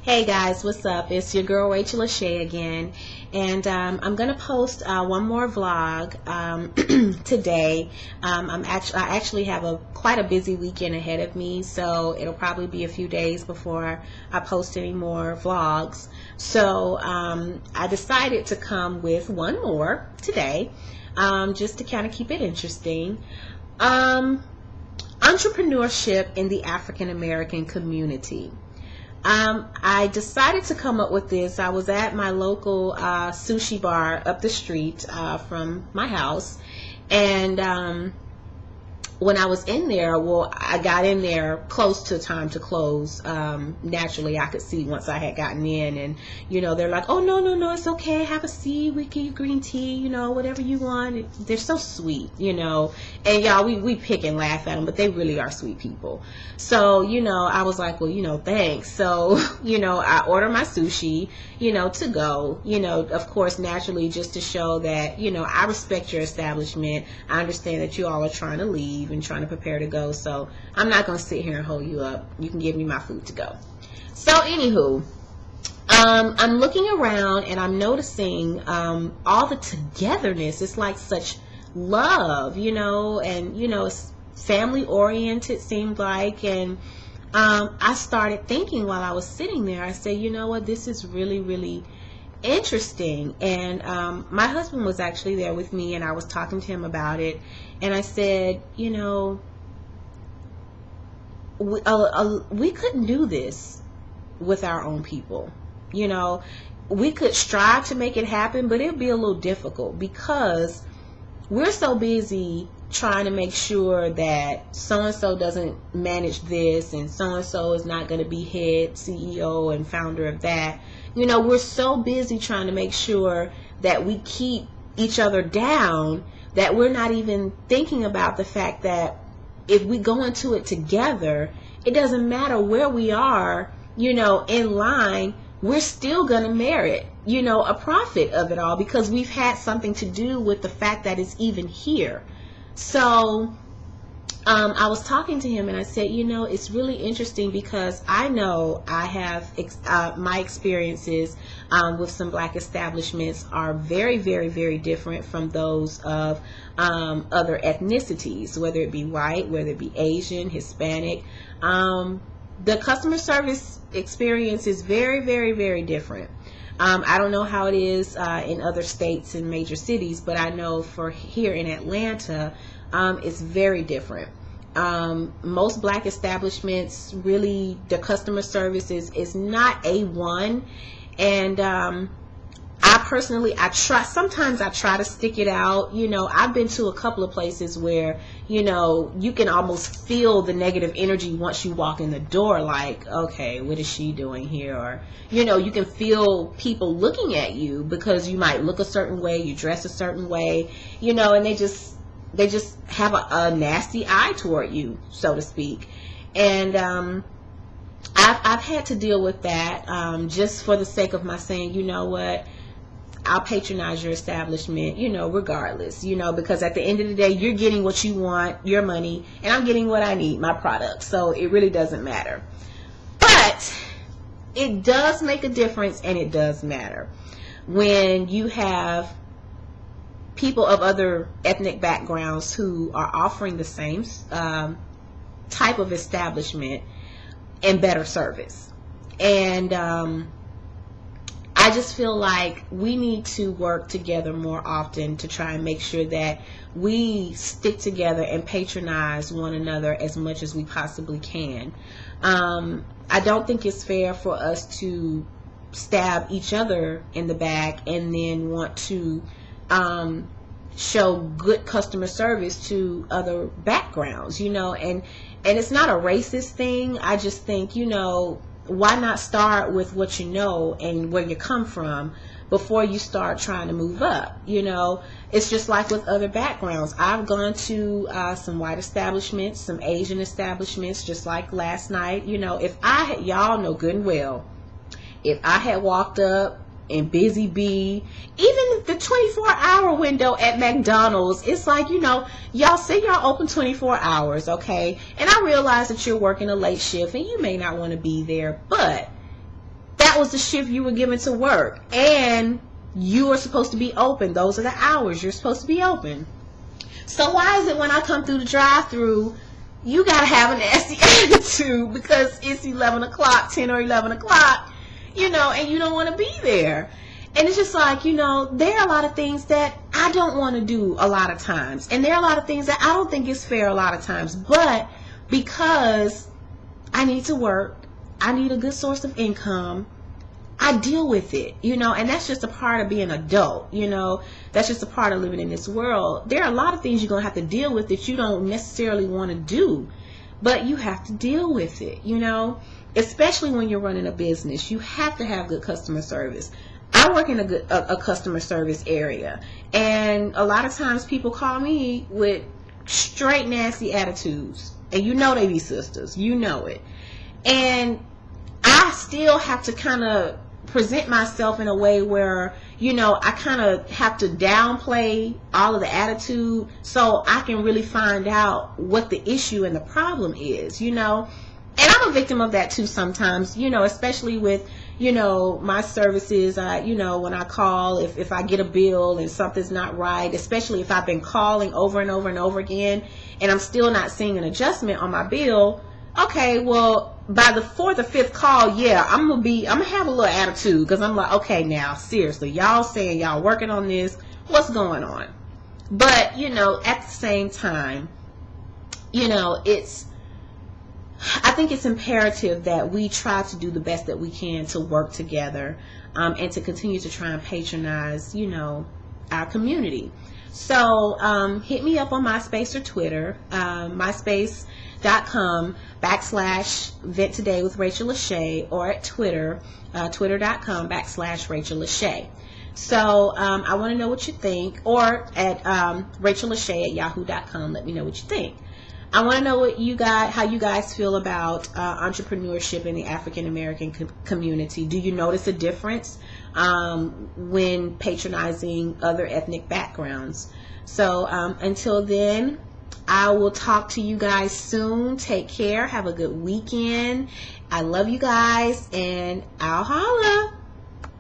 Hey guys, what's up? It's your girl Rachel Lachey again, and I'm gonna post one more vlog today. I actually have quite a busy weekend ahead of me, so it'll probably be a few days before I post any more vlogs. So I decided to come with one more today, just to kind of keep it interesting. Entrepreneurship in the African American community. I decided to come up with this. I was at my local sushi bar up the street from my house, and when I was in there, I got in there close to time to close. Naturally, I could see once I had gotten in, and they're like, "Oh, no, it's okay. Have a seat. We give you green tea. Whatever you want." They're so sweet, And y'all, we pick and laugh at them, but they really are sweet people. So, I was like, well, thanks. So, I order my sushi, to go. Of course, naturally, just to show that, I respect your establishment. I understand that you all are trying to leave and trying to prepare to go, so I'm not going to sit here and hold you up. You can give me my food to go. So anywho, I'm looking around and I'm noticing all the togetherness. It's like such love, and it's family oriented, seemed like. And I started thinking while I was sitting there, I said, what, this is really interesting. And my husband was actually there with me, and I was talking to him about it, and I said, we couldn't do this with our own people. We could strive to make it happen, but it'd be a little difficult because we're so busy trying to make sure that so-and-so doesn't manage this, and so-and-so is not going to be head CEO and founder of that. We're so busy trying to make sure that we keep each other down that we're not even thinking about the fact that if we go into it together, it doesn't matter where we are, in line, we're still going to merit, a profit of it all, because we've had something to do with the fact that it's even here. So I was talking to him and I said, it's really interesting because I know I have my experiences with some black establishments are very different from those of other ethnicities, whether it be white, whether it be Asian, Hispanic. The customer service experience is very different. I don't know how it is in other states and major cities, but I know for here in Atlanta, it's very different. Most black establishments, really, the customer service is not A1, and sometimes I try to stick it out. I've been to a couple of places where, you can almost feel the negative energy once you walk in the door, like, okay, what is she doing here? Or, you can feel people looking at you because you might look a certain way, you dress a certain way, and they just have a nasty eye toward you, so to speak. And I've had to deal with that just for the sake of my saying, what, I'll patronize your establishment, regardless, because at the end of the day, you're getting what you want, your money, and I'm getting what I need, my product. So it really doesn't matter. But it does make a difference, and it does matter when you have people of other ethnic backgrounds who are offering the same type of establishment and better service. And I just feel like we need to work together more often to try and make sure that we stick together and patronize one another as much as we possibly can. I don't think it's fair for us to stab each other in the back and then want to show good customer service to other backgrounds, and it's not a racist thing. I just think, why not start with what you know and where you come from before you start trying to move up? It's just like with other backgrounds. I've gone to some white establishments, some Asian establishments, just like last night. Y'all know good and well, if I had walked up and Busy Bee, even the 24-hour window at McDonald's, it's like, y'all say y'all open 24 hours, okay? And I realize that you're working a late shift and you may not want to be there, but that was the shift you were given to work, and you are supposed to be open. Those are the hours you're supposed to be open. So why is it when I come through the drive-thru, you gotta have a nasty attitude because it's 11 o'clock, 10 or 11 o'clock, and you don't want to be there? And it's just like, there are a lot of things that I don't want to do a lot of times. And there are a lot of things that I don't think is fair a lot of times. But because I need to work, I need a good source of income, I deal with it, and that's just a part of being an adult, that's just a part of living in this world. There are a lot of things you're going to have to deal with that you don't necessarily want to do, but you have to deal with it, especially when you're running a business. You have to have good customer service. I work in a customer service area, and a lot of times people call me with straight nasty attitudes, and they be sisters, it. And I still have to kind of present myself in a way where, I kind of have to downplay all of the attitude so I can really find out what the issue and the problem is, And I'm a victim of that too sometimes, especially with, my services. When I call, if I get a bill and something's not right, especially if I've been calling over and over and over again and I'm still not seeing an adjustment on my bill. Okay, well, by the fourth or fifth call, yeah, I'm gonna have a little attitude because I'm like, okay, now seriously, y'all saying y'all working on this, what's going on? But at the same time, I think it's imperative that we try to do the best that we can to work together, and to continue to try and patronize, our community. So hit me up on MySpace or Twitter, myspace.com/Vent Today with Rachel Lachey, or at Twitter, twitter.com/Rachel Lachey. So I want to know what you think, or at Rachel Lachey at yahoo.com. Let me know what you think. I want to know how you guys feel about entrepreneurship in the African American community. Do you notice a difference when patronizing other ethnic backgrounds? So until then, I will talk to you guys soon. Take care. Have a good weekend. I love you guys, and I'll holla.